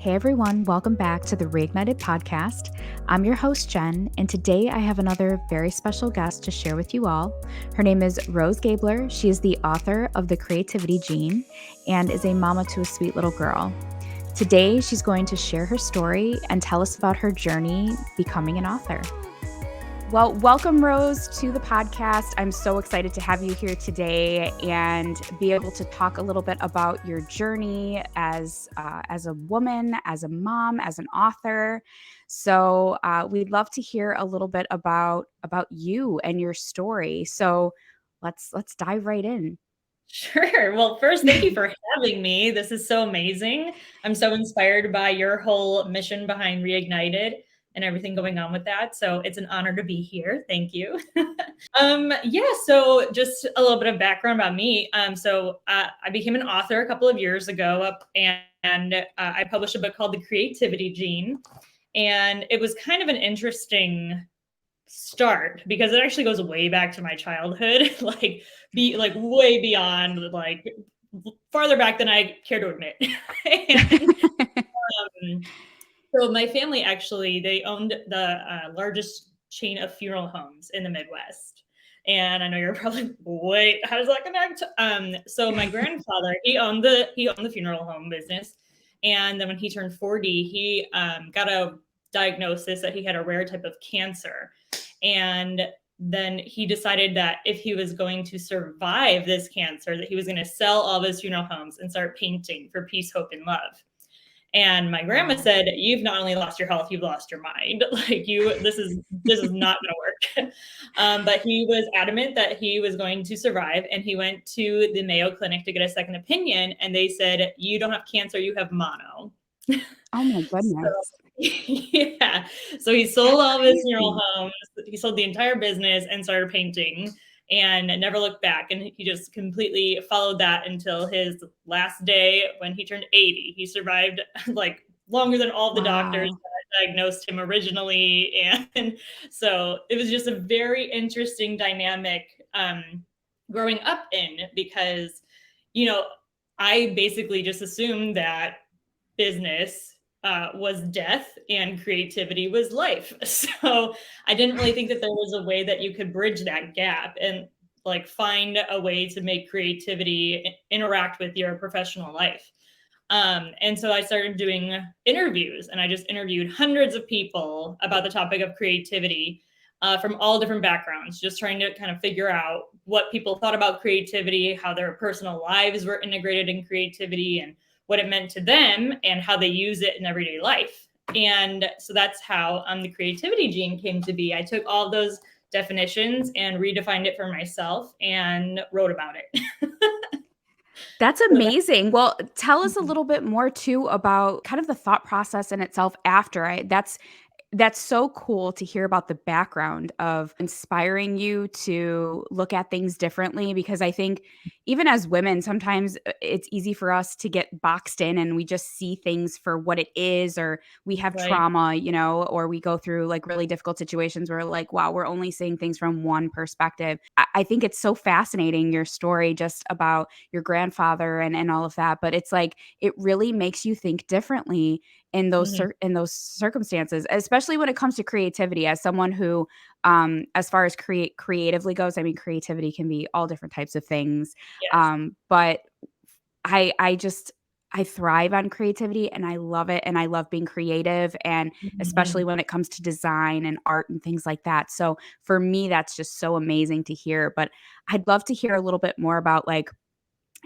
Hey everyone, welcome back to the Reignited Podcast. I'm your host, Jen, and today I have another very special guest to share with you all. Her name is Rose Gabler. She is the author of The Creativity Gene and is a mama to a sweet little girl. Today, she's going to share her story and tell us about her journey becoming an author. Well, welcome, Rose, to the podcast. I'm so excited to have you here today and be able to talk a little bit about your journey as a woman, as a mom, as an author. So we'd love to hear a little bit about you and your story. So let's dive right in. Sure. Well, first, thank you for having me. This is so amazing. I'm so inspired by your whole mission behind Reignited and everything going on with that. So it's an honor to be here. Thank you. So just a little bit of background about me. I became an author a couple of years ago and I published a book called The Creativity Gene. And it was kind of an interesting start because it actually goes way back to my childhood, way beyond, farther back than I care to admit. So my family actually, they owned the largest chain of funeral homes in the Midwest. And I know you're probably, wait, how does that connect? So my grandfather, he owned the funeral home business. And then when he turned 40, he got a diagnosis that he had a rare type of cancer. And then he decided that if he was going to survive this cancer, that he was going to sell all of his funeral homes and start painting for peace, hope, and love. And my grandma said, "You've not only lost your health, you've lost your mind. This is not going to work." But he was adamant that he was going to survive, and he went to the Mayo Clinic to get a second opinion, and they said, "You don't have cancer, you have mono." Oh my goodness. Yeah. So he sold all of his funeral homes. He sold the entire business and started painting and never looked back. And he just completely followed that until his last day when he turned 80. He survived longer than all the doctors that diagnosed him originally. And so it was just a very interesting dynamic growing up in because, I basically just assumed that business was death and creativity was life. So I didn't really think that there was a way that you could bridge that gap and find a way to make creativity interact with your professional life. And so I started doing interviews, and I just interviewed hundreds of people about the topic of creativity from all different backgrounds, just trying to kind of figure out what people thought about creativity, how their personal lives were integrated in creativity, and what it meant to them and how they use it in everyday life. And so that's how the creativity gene came to be. I took all those definitions and redefined it for myself and wrote about it. That's amazing. Well, tell us a little bit more too about kind of the thought process in itself after. That's so cool to hear about the background of inspiring you to look at things differently, because I think even as women, sometimes it's easy for us to get boxed in and we just see things for what it is, or we have Right. trauma, or we go through really difficult situations where wow, we're only seeing things from one perspective. I think it's so fascinating, your story just about your grandfather and all of that, but it's it really makes you think differently in those in those circumstances, especially when it comes to creativity. As someone who, as far as creatively goes, I mean, creativity can be all different types of things. Yes. But I thrive on creativity and I love it. And I love being creative, and especially when it comes to design and art and things like that. So for me, that's just so amazing to hear. But I'd love to hear a little bit more about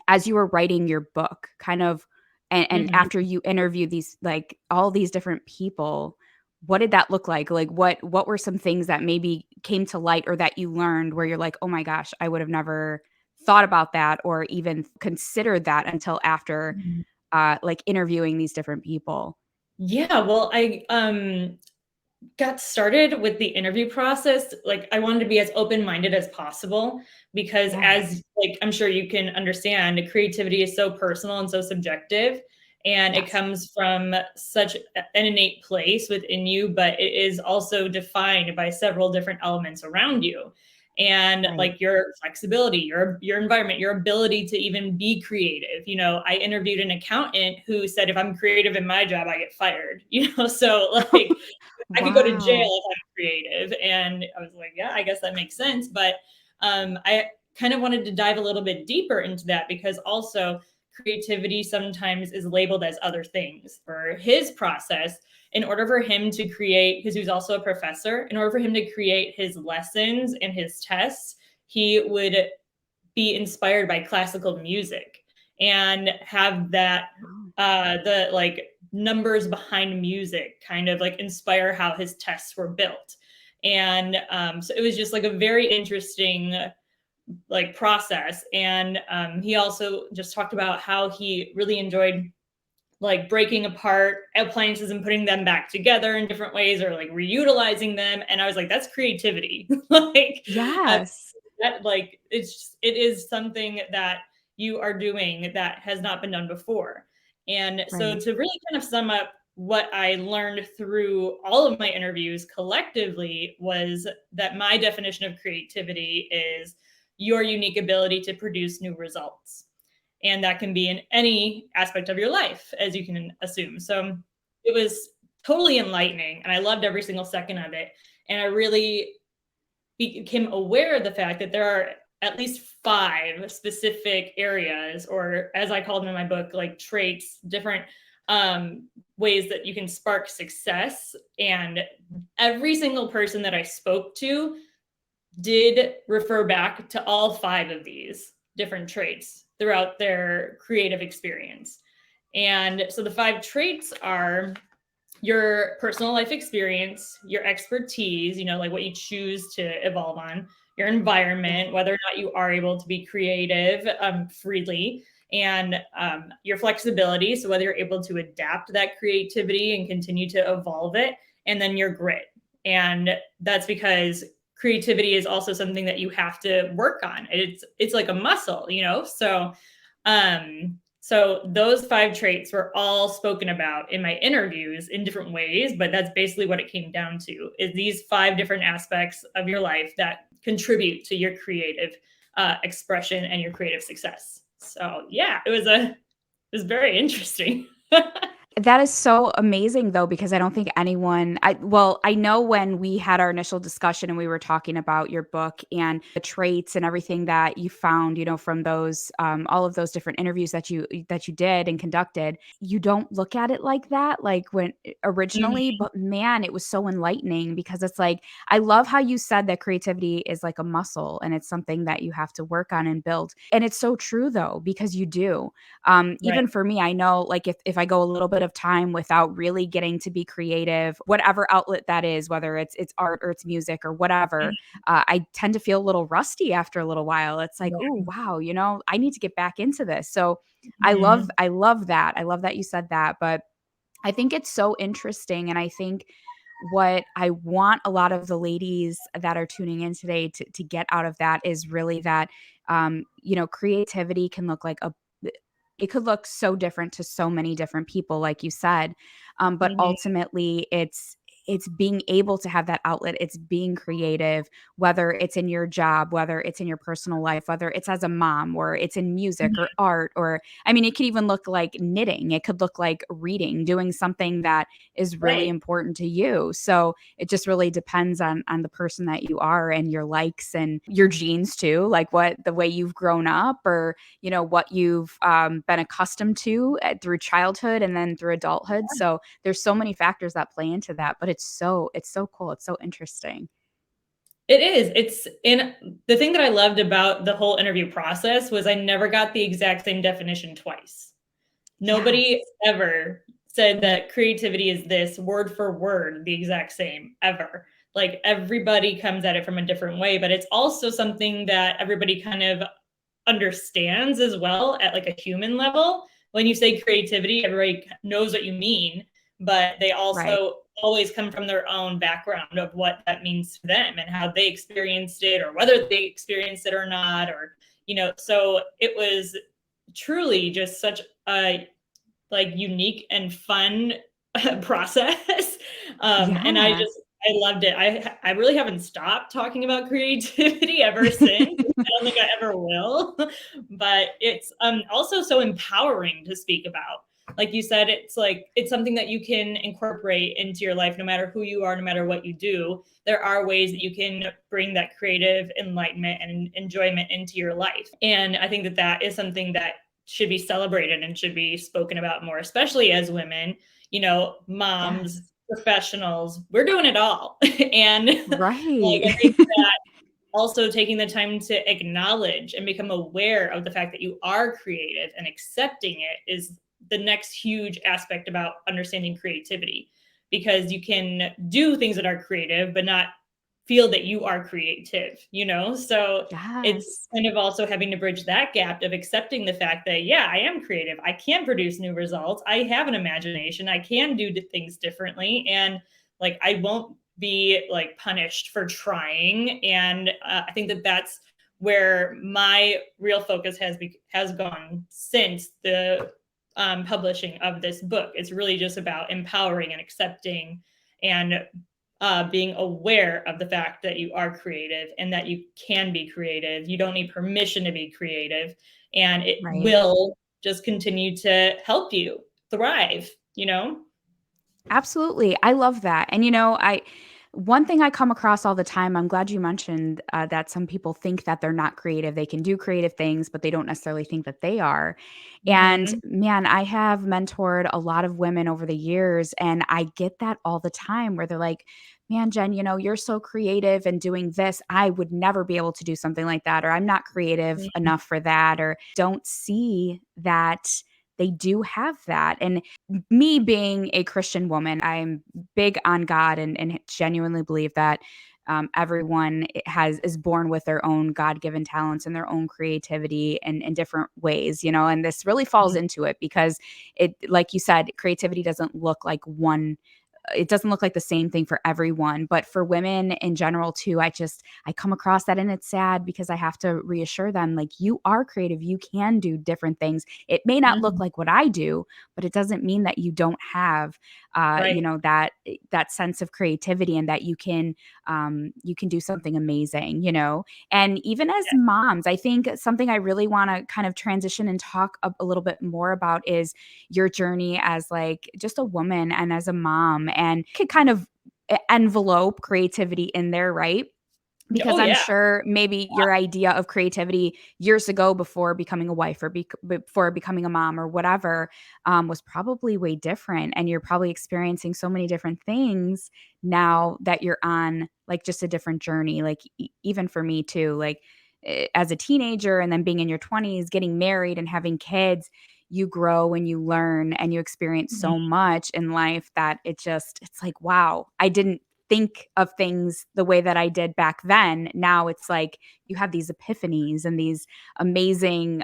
as you were writing your book, kind of, and after you interviewed these all these different people, what did that look like? What were some things that maybe came to light or that you learned where you're oh my gosh, I would have never thought about that or even considered that until after interviewing these different people? Yeah, well, I got started with the interview process. I wanted to be as open-minded as possible because as I'm sure you can understand, creativity is so personal and so subjective, and it comes from such an innate place within you, but it is also defined by several different elements around you. and Right. like your flexibility, your environment, your ability to even be creative. I interviewed an accountant who said, if I'm creative in my job, I get fired, so like I could go to jail Wow. if I'm creative. And I was like, yeah, I guess that makes sense. But I kind of wanted to dive a little bit deeper into that, because also creativity sometimes is labeled as other things. For his process, in order for him to create, because he was also a professor, in order for him to create his lessons and his tests, he would be inspired by classical music and have that Wow. the like numbers behind music kind of like inspire how his tests were built. And so it was just like a very interesting like process. And he also just talked about how he really enjoyed like breaking apart appliances and putting them back together in different ways, or like reutilizing them. And I was like, that's creativity. like uh, Yes. that like it is something that you are doing that has not been done before. And so Right. to really kind of sum up what I learned through all of my interviews collectively was that my definition of creativity is your unique ability to produce new results. And that can be in any aspect of your life, as you can assume. So it was totally enlightening, and I loved every single second of it. And I really became aware of the fact that there are at least 5 specific areas, or as I called them in my book, like traits, different ways that you can spark success. And every single person that I spoke to did refer back to all 5 of these different traits throughout their creative experience. And so the 5 traits are your personal life experience, your expertise, like what you choose to evolve on, your Yeah. environment, whether or not you are able to be creative freely, and your flexibility. So whether you're able to adapt that creativity and continue to evolve it, and then your grit. And that's because creativity is also something that you have to work on. It's like a muscle, so those 5 traits were all spoken about in my interviews in different ways, but that's basically what it came down to, is these 5 different aspects of your life that contribute to your creative expression and your creative success. So yeah, it was very interesting. That is so amazing though, because I don't think anyone I know when we had our initial discussion and we were talking about your book and the traits and everything that you found, from those all of those different interviews that you did and conducted, you don't look at it like that, like when originally, Mhm. but man, it was so enlightening because it's like, I love how you said that creativity is like a muscle and it's something that you have to work on and build. And it's so true though, because you do. Right. Even for me, I know like if I go a little bit of time without really getting to be creative, whatever outlet that is, whether it's art or it's music or whatever, I tend to feel a little rusty after a little while. It's like, oh wow, I need to get back into this. So Mhm. I love that. I love that you said that. But I think it's so interesting. And I think what I want a lot of the ladies that are tuning in today to get out of that is really that, creativity can look like it could look so different to so many different people, like you said. But Mhm. ultimately, it's being able to have that outlet. It's being creative, whether it's in your job, whether it's in your personal life, whether it's as a mom, or it's in music or Mhm. art, or I mean, it could even look like knitting. It could look like reading, doing something that is really Right. important to you. So it just really depends on the person that you are and your likes and your genes too, like what the way you've grown up, or what you've been accustomed to through childhood and then through adulthood. So there's so many factors that play into that, but it's so cool. It's so interesting. It is. It's in the thing that I loved about the whole interview process was I never got the exact same definition twice. Nobody Yes. ever said that creativity is this word for word, the exact same ever. Like everybody comes at it from a different way, but it's also something that everybody kind of understands as well at like a human level. When you say creativity, everybody knows what you mean, but they Right. also always come from their own background of what that means to them and how they experienced it, or whether they experienced it or not, or so it was truly just such a like unique and fun process. And I Yeah. just I loved it. I really haven't stopped talking about creativity ever since. I don't think I ever will, but it's also so empowering to speak about. Like you said, it's something that you can incorporate into your life no matter who you are, no matter what you do. There are ways that you can bring that creative enlightenment and enjoyment into your life. And I think that that is something that should be celebrated and should be spoken about more, especially as women, moms, Yes. professionals, we're doing it all. And like, Right. I think that also taking the time to acknowledge and become aware of the fact that you are creative and accepting it is the next huge aspect about understanding creativity, because you can do things that are creative but not feel that you are creative. So it's Yes. kind of also having to bridge that gap of accepting the fact that, yeah, I am creative, I can produce new results, I have an imagination, I can do things differently, and like I won't be like punished for trying. And I think that that's where my real focus has gone since the publishing of this book. It's really just about empowering and accepting and being aware of the fact that you are creative and that you can be creative. You don't need permission to be creative, and it Right. will just continue to help you thrive. Absolutely. I love that. And one thing I come across all the time, I'm glad you mentioned that some people think that they're not creative. They can do creative things, but they don't necessarily think that they are. And Mm-hmm. man, I have mentored a lot of women over the years, and I get that all the time where they're like, man, Jen, you're so creative and doing this. I would never be able to do something like that, or I'm not creative enough for that, or don't see that they do have that. And me being a Christian woman, I'm big on God and genuinely believe that everyone is born with their own God-given talents and their own creativity in different ways, and this really falls into it because like you said, creativity doesn't look like it doesn't look like the same thing for everyone, but for women in general too, I come across that, and it's sad because I have to reassure them, like, you are creative, you can do different things. It may not look Mm-hmm. like what I do, but it doesn't mean that you don't have Right. that sense of creativity, and that you can do something amazing. And even as moms, I think something I really want to kind of transition and talk a little bit more about is your journey as like just a woman and as a mom, and could kind of envelope creativity in there, right? Because Oh I'm yeah. sure maybe your idea of creativity years ago, before becoming a wife or before becoming a mom or whatever, was probably way different. And you're probably experiencing so many different things now that you're on like just a different journey. Like even for me too, like as a teenager and then being in your 20s, getting married and having kids, you grow and you learn and you experience so Mhm. much in life that it's like, wow, I didn't think of things the way that I did back then. Now it's like you have these epiphanies and these amazing,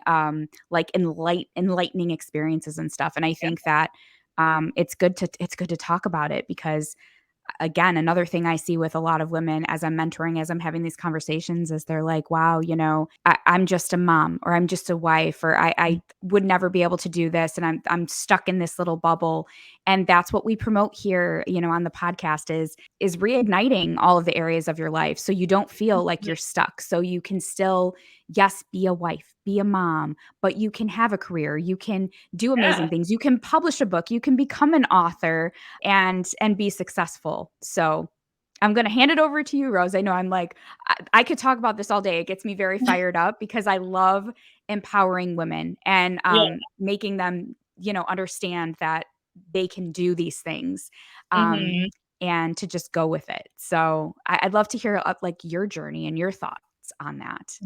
like enlightening experiences and stuff. And I think that it's good to talk about it because again, another thing I see with a lot of women as I'm mentoring, as I'm having these conversations, is they're like, wow, I'm just a mom, or I'm just a wife, or I would never be able to do this. And I'm stuck in this little bubble. And that's what we promote here, on the podcast is reigniting all of the areas of your life. So you don't feel like you're stuck. So you can still, yes, be a wife, be a mom, but you can have a career. You can do amazing Yeah. things. You can publish a book. You can become an author and be successful. So I'm going to hand it over to you, Rose. I know I could talk about this all day. It gets me very fired up because I love empowering women and Yeah. making them, understand that they can do these things, um, Mhm. and to just go with it. So I'd love to hear like your journey and your thoughts on that.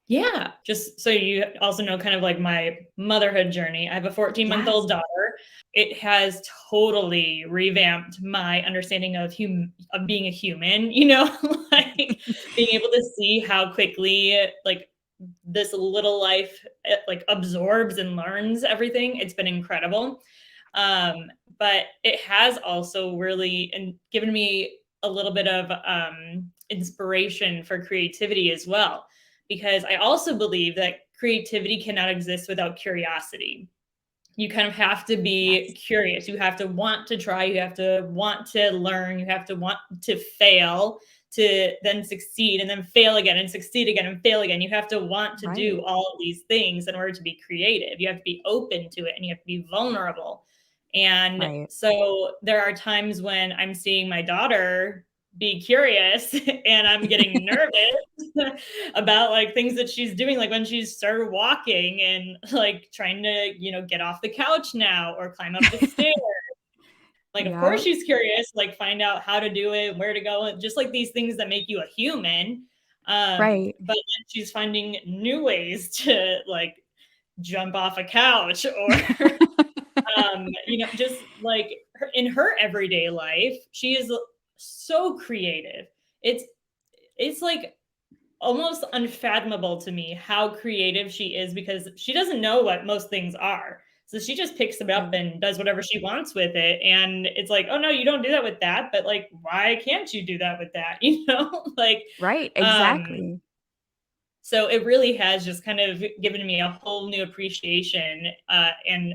Yeah. Just so you also know kind of like my motherhood journey. I have a 14-month-old Yes. daughter. It has totally revamped my understanding of being a human, like being able to see how quickly like this little life like absorbs and learns everything. It's been incredible. But it has also really given me a little bit of inspiration for creativity as well, because I also believe that creativity cannot exist without curiosity. you kind of have to be Yes. curious. You have to want to try. You have to want to learn. You have to want to fail to then succeed and then fail again and succeed again and fail again. You have to want to do Right. all of these things in order to be creative. You have to be open to it and you have to be vulnerable. And Right. so there are times when I'm seeing my daughter be curious and I'm getting nervous about like things that she's doing, like when she's started walking and like trying to, get off the couch now or climb up the stairs. Like, of course Yeah. she's curious, like find out how to do it, where to go, and just like these things that make you a human. Right. But then she's finding new ways to like jump off a couch or just like in her everyday life, she is so creative. It's like almost unfathomable to me how creative she is because she doesn't know what most things are. So she just picks them up Right. and does whatever she wants with it. And it's like, oh no, you don't do that with that. But like, why can't you do that with that? Like, Right. um, Exactly. so it really has just kind of given me a whole new appreciation and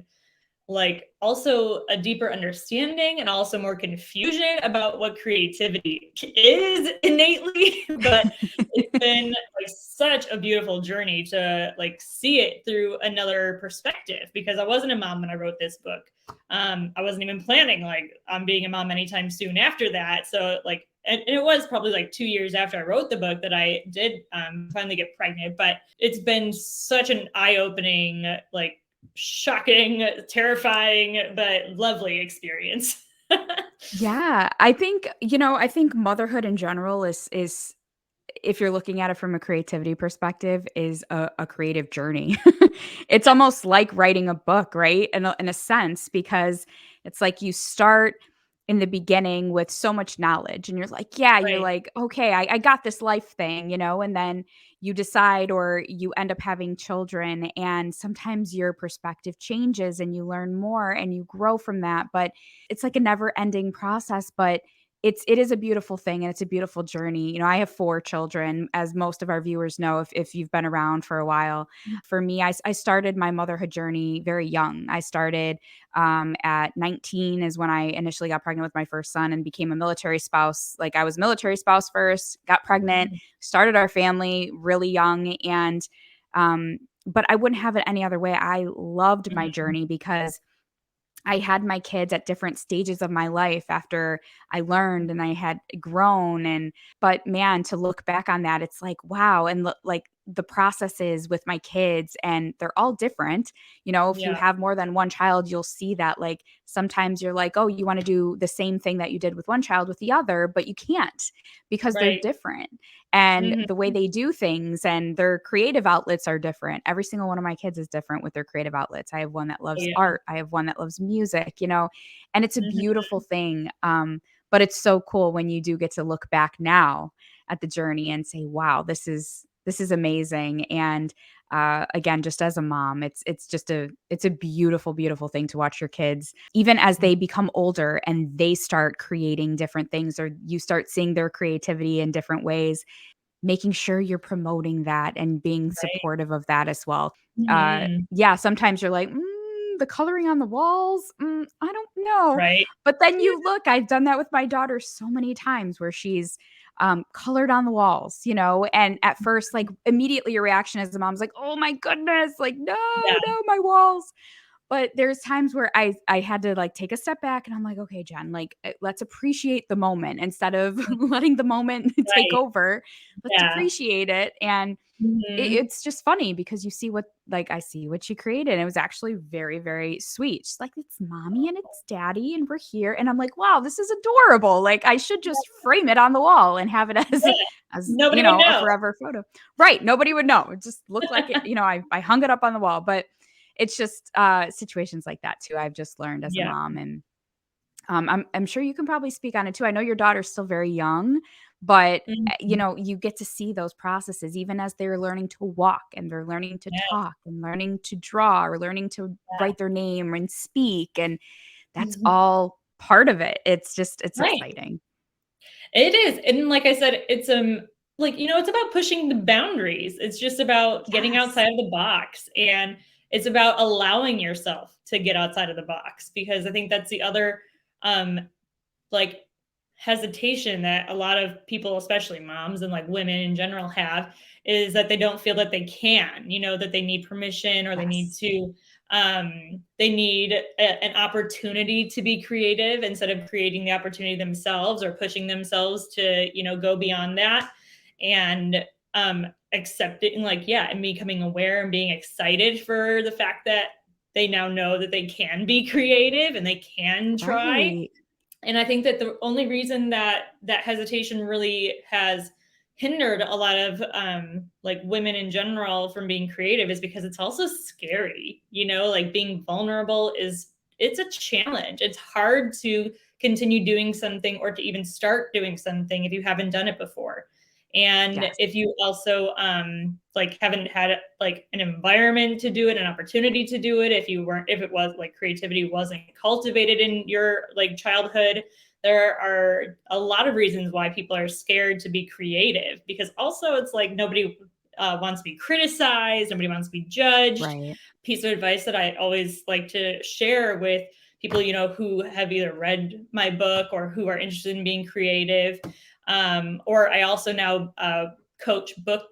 like also a deeper understanding and also more confusion about what creativity is innately. But it's been like such a beautiful journey to like see it through another perspective because I wasn't a mom when I wrote this book. I wasn't even planning like on being a mom anytime soon after that. So like and it was probably like 2 years after I wrote the book that I did finally get pregnant. But it's been such an eye-opening, like shocking, terrifying, but lovely experience. Yeah. I think motherhood in general is if you're looking at it from a creativity perspective, is a creative journey. It's almost like writing a book, right? In a sense, because it's like you start in the beginning with so much knowledge and you're like, yeah, you're Right, like, okay, I got this life thing, and then you decide or you end up having children and sometimes your perspective changes and you learn more and you grow from that. But it's like a never ending process. But it is a beautiful thing and it's a beautiful journey. I have 4 children, as most of our viewers know if you've been around for a while. For me, I started my motherhood journey very young. I started, at 19 is when I initially got pregnant with my first son and became a military spouse. Like, I was a military spouse first, got pregnant, started our family really young, and, but I wouldn't have it any other way. I loved my mhm, journey because I had my kids at different stages of my life after I learned and I had grown. But man, to look back on that, it's like, wow. And like the processes with my kids, and they're all different. If you yeah, have more than one child, you'll see that like sometimes you're like, oh, you want to do the same thing that you did with one child with the other, but you can't because they're right, different. And mhm, the way they do things and their creative outlets are different. Every single one of my kids is different with their creative outlets. I have one that oh loves yeah, art. I have one that loves music, and it's a mhm, beautiful thing. But it's so cool when you do get to look back now at the journey and say, wow, this is amazing. And again, just as a mom, it's a beautiful, beautiful thing to watch your kids, even as they become older and they start creating different things, or you start seeing their creativity in different ways, making sure you're promoting that and being right, supportive of that as well. mhm, Yeah, sometimes you're like, the coloring on the walls, I don't know. right, But then you look, I've done that with my daughter so many times where she's colored on the walls, and at first, like, immediately your reaction as a mom is like, oh my goodness, like, no, yeah, no, my walls. But there's times where I had to, like, take a step back and I'm like, "Okay, Jen, like, let's appreciate the moment instead of mm, letting the moment take right, over. Let's yeah, appreciate it." And mhm, it's just funny because you see I see what she created, and it was actually very, very sweet. She's like, "It's mommy and it's daddy, and we're here." And I'm like, "Wow, this is adorable. Like, I should just frame it on the wall and have it as yeah, nobody would a know. forever photo." Right, nobody would know. It just looked like I hung it up on the wall, but it's just, situations like that too, I've just learned as a Yeah, mom. And I'm sure you can probably speak on it too. I know your daughter's still very young, but, mhm, you get to see those processes even as they're learning to walk and they're learning to yes, talk and learning to draw or learning to yeah, write their name and speak, and that's mhm, all part of it. It's right. exciting. It is, and like I said, it's, like, it's about pushing the boundaries. It's just about getting Yes. outside of the box, and it's about allowing yourself to get outside of the box, because I think that's the other like hesitation that a lot of people, especially moms and like women in general, have, is that they don't feel that they can, that they need permission, or Yes. they need an opportunity to be creative instead of creating the opportunity themselves, or pushing themselves to, go beyond that. And accepting, like, yeah, and becoming aware and being excited for the fact that they now know that they can be creative and they can try. Right. And I think that the only reason that hesitation really has hindered a lot of like women in general from being creative is because it's also scary. Like, being vulnerable it's a challenge. It's hard to continue doing something, or to even start doing something, if you haven't done it before. And Yes. if you also like haven't had like an environment to do it, an opportunity to do it, if it was like creativity wasn't cultivated in your like childhood, there are a lot of reasons why people are scared to be creative, because also it's like nobody wants to be criticized, nobody wants to be judged. Right. Piece of advice that I always like to share with people, who have either read my book or who are interested in being creative, or I also now coach book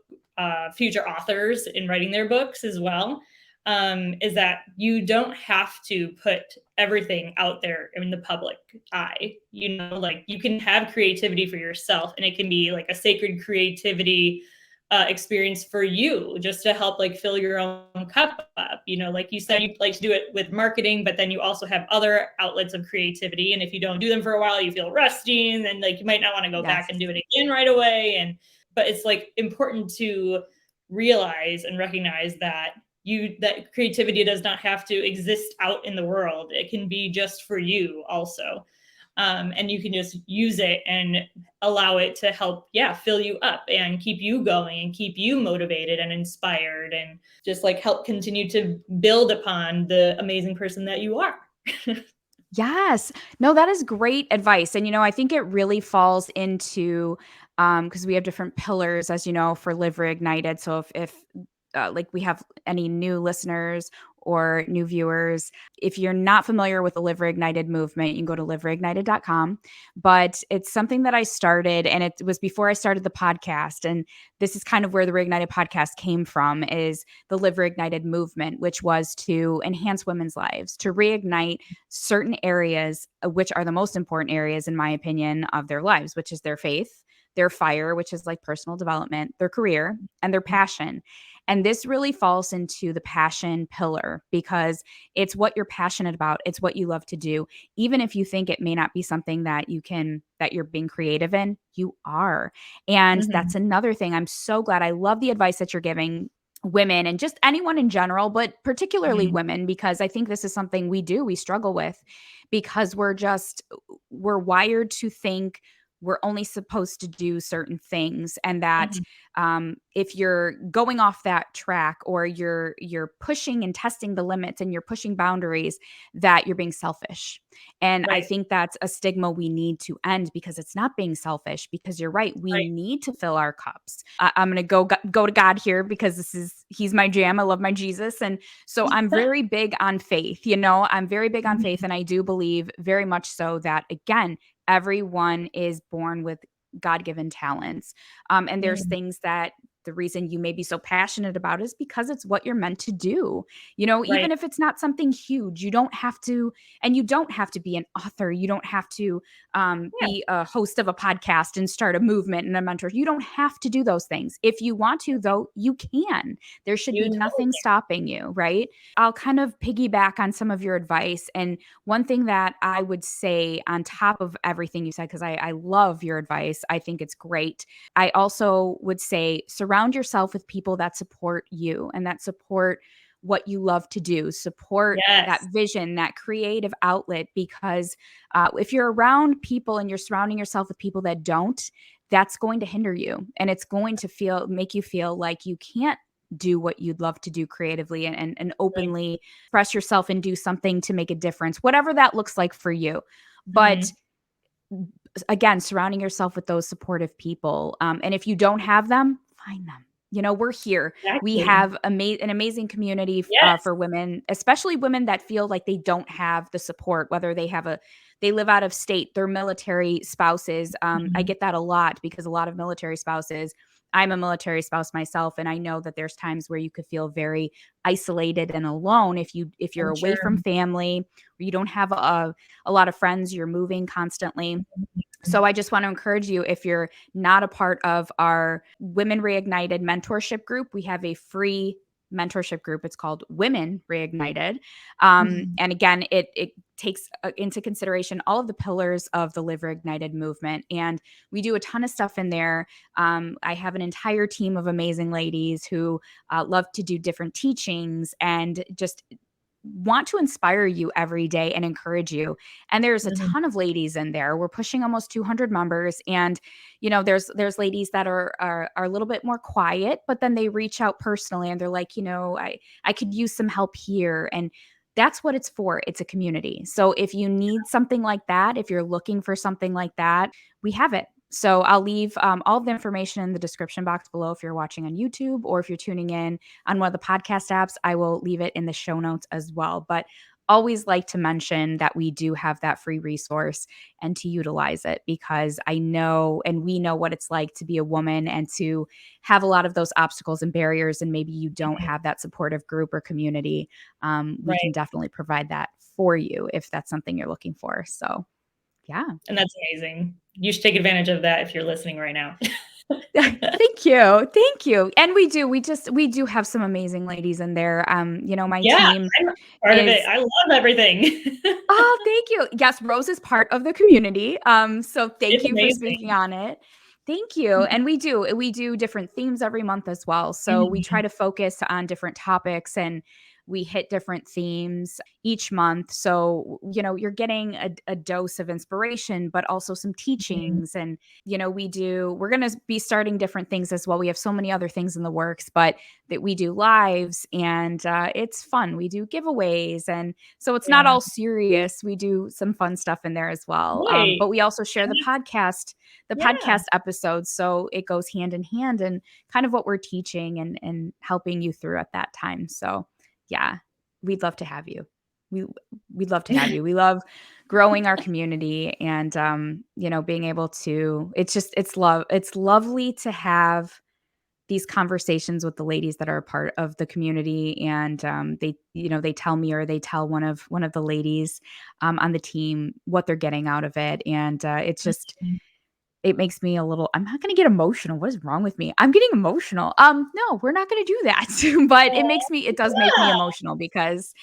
future authors in writing their books as well, is that you don't have to put everything out there in the public eye. Like, you can have creativity for yourself, and it can be like a sacred creativity experience for you, just to help like fill your own cup up. Like you said, you like to do it with marketing, but then you also have other outlets of creativity. And if you don't do them for a while, you feel rusty, and then like you might not want to go back Yes. and do it again right away. But it's like important to realize and recognize that creativity does not have to exist out in the world. It can be just for you also. And you can just use it and allow it to help, fill you up and keep you going and keep you motivated and inspired, and just like help continue to build upon the amazing person that you are. Yes. No, that is great advice. And, I think it really falls into, because we have different pillars, as you know, for Live Reignited. So if like we have any new listeners or new viewers, if you're not familiar with the Live Reignited movement, you can go to livereignited.com. But it's something that I started, and it was before I started the podcast. And this is kind of where the Reignited podcast came from, is the Live Reignited movement, which was to enhance women's lives, to reignite certain areas, which are the most important areas, in my opinion, of their lives, which is their faith, their fire, which is like personal development, their career, and their passion. And this really falls into the passion pillar, because it's what you're passionate about. It's what you love to do. Even if you think it may not be something that you're being creative in, you are. And Mm-hmm. that's another thing. I'm so glad. I love the advice that you're giving women, and just anyone in general, but particularly Mm-hmm. women, because I think this is something we struggle with, because we're wired to think we're only supposed to do certain things, and that Mm-hmm. if you're going off that track, or you're pushing and testing the limits, and you're pushing boundaries, that you're being selfish. And I Right. think that's a stigma we need to end, because it's not being selfish, because you're right, we Right. need to fill our cups. I'm going to go to God here, because he's my jam. I love my Jesus. And so I'm very big on faith. I'm very big on faith, Mm-hmm. and I do believe very much so that, again, everyone is born with God-given talents. And there's Mm-hmm. things that the reason you may be so passionate about is because it's what you're meant to do. Right. Even if it's not something huge, you don't have to, and you don't have to be an author. You don't have to Yeah. be a host of a podcast and start a movement and a mentor. You don't have to do those things. If you want to, though, you can. There should You be totally nothing stopping you, right? I'll kind of piggyback on some of your advice. And one thing that I would say on top of everything you said, because I love your advice, I think it's great. I also would say surround yourself with people that support you and that support what you love to do, support that Yes. vision, that creative outlet. Because if you're around people and you're surrounding yourself with people that don't, that's going to hinder you, and it's going to make you feel like you can't do what you'd love to do creatively, and Right. openly express yourself and do something to make a difference, whatever that looks like for you. But Mm-hmm. again, surrounding yourself with those supportive people. And if you don't have them, find them. we're here. We Exactly. have an amazing community Yes. for women, especially women that feel like they don't have the support, whether they live out of state, they're military spouses. I Mhm. get that a lot because a lot of military spouses, I'm a military spouse myself, and I know that there's times where you could feel very isolated and alone if you're I'm away sure. from family, or you don't have a lot of friends, you're moving constantly. So I just want to encourage you, if you're not a part of our Women Reignited mentorship group, we have a free mentorship group. It's called Women Reignited. Mhm. And again, it takes into consideration all of the pillars of the Live Reignited movement. And we do a ton of stuff in there. I have an entire team of amazing ladies who love to do different teachings and just want to inspire you every day and encourage you. And there's a Mhm. ton of ladies in there. We're pushing almost 200 members, and there's ladies that are a little bit more quiet, but then they reach out personally and they're like, I could use some help here. And that's what it's for. It's a community. So if you need something like that, if you're looking for something like that, we have it. So I'll leave all of the information in the description box below if you're watching on YouTube, or if you're tuning in on one of the podcast apps, I will leave it in the show notes as well. But always like to mention that we do have that free resource and to utilize it, because I know and we know what it's like to be a woman and to have a lot of those obstacles and barriers. And maybe you don't Mhm. have that supportive group or community. We can Right. definitely provide that for you if that's something you're looking for. So, yeah. And that's amazing. You should take advantage of that if you're listening right now. Thank you. Thank you. And we do have some amazing ladies in there. My Yeah, team I'm a part of it. is I love everything. Oh, thank you. Yes, Rose is part of the community. So thank It's you for speaking amazing. on it. Thank you. And we do different themes every month as well. So we try Mhm. to focus on different topics, and we hit different themes each month. So, you're getting a dose of inspiration, but also some Mhm. teachings. And, we're going to be starting different things as well. We have so many other things in the works, but that we do lives, and it's fun. We do giveaways, and so it's not Yeah. all serious. We do some fun stuff in there as well. Right. But we also share And that's the yeah. podcast episodes. So it goes hand in hand, and kind of what we're teaching and helping you through at that time. So yeah, we'd love to have you. We we'd love to have you. We love growing our community, and being able to, it's lovely to have these conversations with the ladies that are a part of the community. And they tell me, or they tell one of the ladies on the team what they're getting out of it. And Mhm. it makes me a little, I'm not going to get emotional. What is wrong with me? I'm getting emotional. No, we're not going to do that. But Aw, it does make me yeah. emotional, because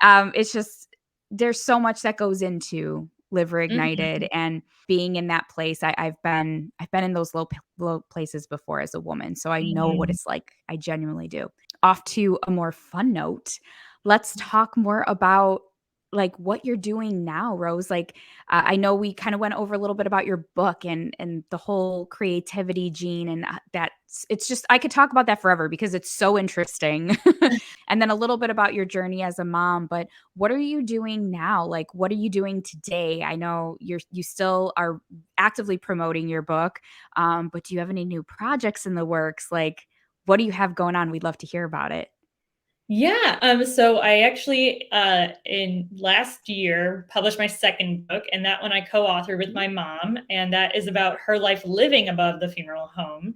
it's just, there's so much that goes into Live Reignited, Mhm. and being in that place. I've been in those low places before as a woman. So I know what Mhm. it's like. I genuinely do. Off to a more fun note. Let's talk more about like what you're doing now, Rose. Like, I know we kind of went over a little bit about your book and the whole creativity gene, and it's just, I could talk about that forever because it's so interesting. And then a little bit about your journey as a mom. But what are you doing now? Like, what are you doing today? I know you still are actively promoting your book, but do you have any new projects in the works? Like, what do you have going on? We'd love to hear about it. Yeah, so I actually, in last year, published my second book, and that one I co-authored with my mom, and that is about her life living above the funeral home.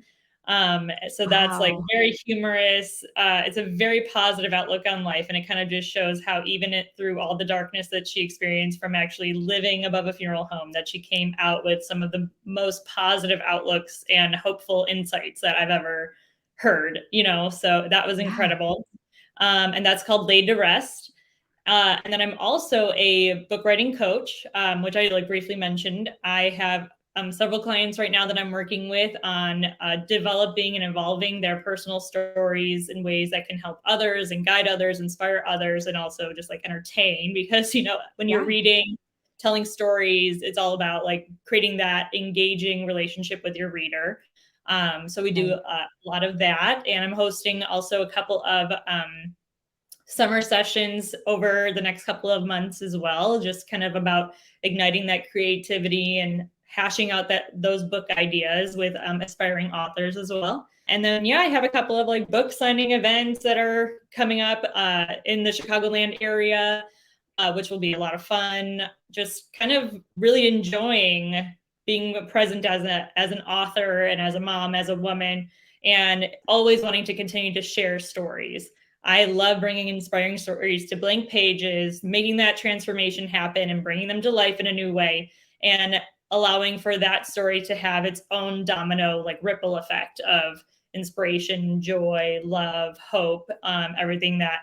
So that's like Wow. very humorous. It's a very positive outlook on life, and it kind of just shows how even through all the darkness that she experienced from actually living above a funeral home, that she came out with some of the most positive outlooks and hopeful insights that I've ever heard. So that was Yeah. incredible. And that's called Laid to Rest. And then I'm also a book writing coach, which I like briefly mentioned. I have several clients right now that I'm working with on developing and evolving their personal stories in ways that can help others and guide others, inspire others, and also just like entertain. Because when you're Yeah. reading, telling stories, it's all about like creating that engaging relationship with your reader. So we do Right. a lot of that, and I'm hosting also a couple of summer sessions over the next couple of months as well, just kind of about igniting that creativity and hashing out those book ideas with aspiring authors as well. And then, I have a couple of like book signing events that are coming up in the Chicagoland area, which will be a lot of fun. Just kind of really enjoying being present as an author and as a mom, as a woman, and always wanting to continue to share stories. I love bringing inspiring stories to blank pages, making that transformation happen and bringing them to life in a new way, and allowing for that story to have its own domino, like ripple effect of inspiration, joy, love, hope, everything that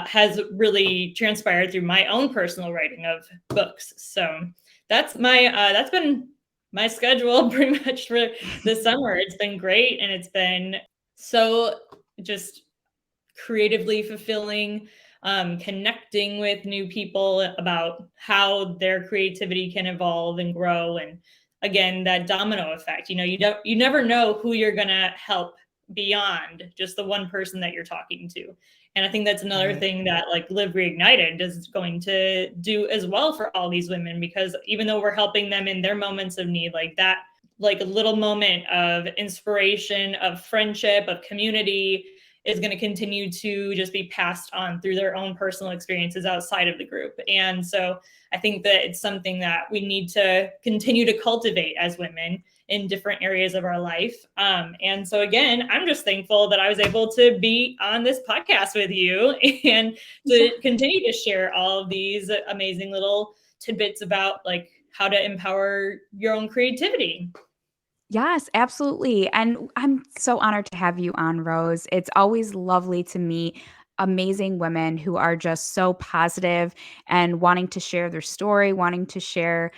has really transpired through my own personal writing of books. So that's been my schedule pretty much for this summer. It's been great, and it's been so just creatively fulfilling, connecting with new people about how their creativity can evolve and grow. And again, that domino effect, you never know who you're going to help beyond just the one person that you're talking to. And I think that's another thing that like Live Reignited is going to do as well for all these women, because even though we're helping them in their moments of need, like that, like a little moment of inspiration, of friendship, of community is going to continue to just be passed on through their own personal experiences outside of the group. And so I think that it's something that we need to continue to cultivate as women in different areas of our life. And so again, I'm just thankful that I was able to be on this podcast with you and to continue to share all of these amazing little tidbits about like how to empower your own creativity. Yes, absolutely. And I'm so honored to have you on, Rose. It's always lovely to meet amazing women who are just so positive and wanting to share their story, wanting to share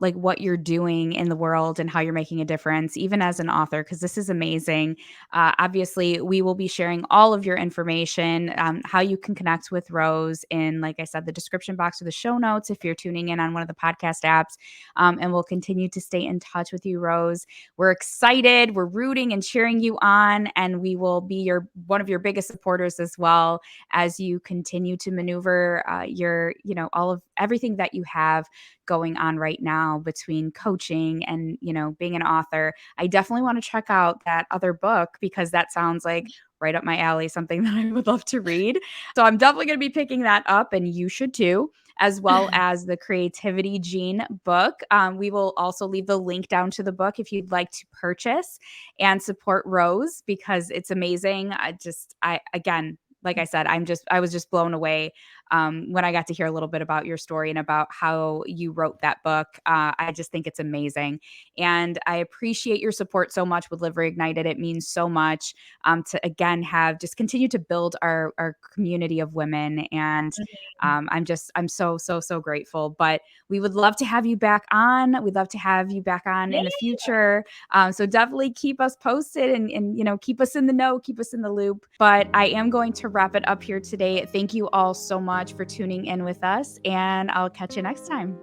like what you're doing in the world and how you're making a difference, even as an author, because this is amazing. Obviously, we will be sharing all of your information, how you can connect with Rose in, like I said, the description box or the show notes if you're tuning in on one of the podcast apps. And we'll continue to stay in touch with you, Rose. We're excited. We're rooting and cheering you on, and we will be one of your biggest supporters as well as you continue to maneuver all of everything that you have going on right now between coaching and, being an author. I definitely want to check out that other book because that sounds like right up my alley, something that I would love to read. So I'm definitely going to be picking that up, and you should too, as well as the Creativity Gene book. We will also leave the link down to the book if you'd like to purchase and support Rose because it's amazing. Again, like I said, I was just blown away when I got to hear a little bit about your story and about how you wrote that book. I just think it's amazing. And I appreciate your support so much with Live Reignited. It means so much to, again, just continue to build our community of women. And I'm so, so, so grateful. But we would love to have you back on. We'd love to have you back on in the future. So definitely keep us posted and keep us in the know, keep us in the loop. But I am going to wrap it up here today. Thank you all so much for tuning in with us, and I'll catch you next time.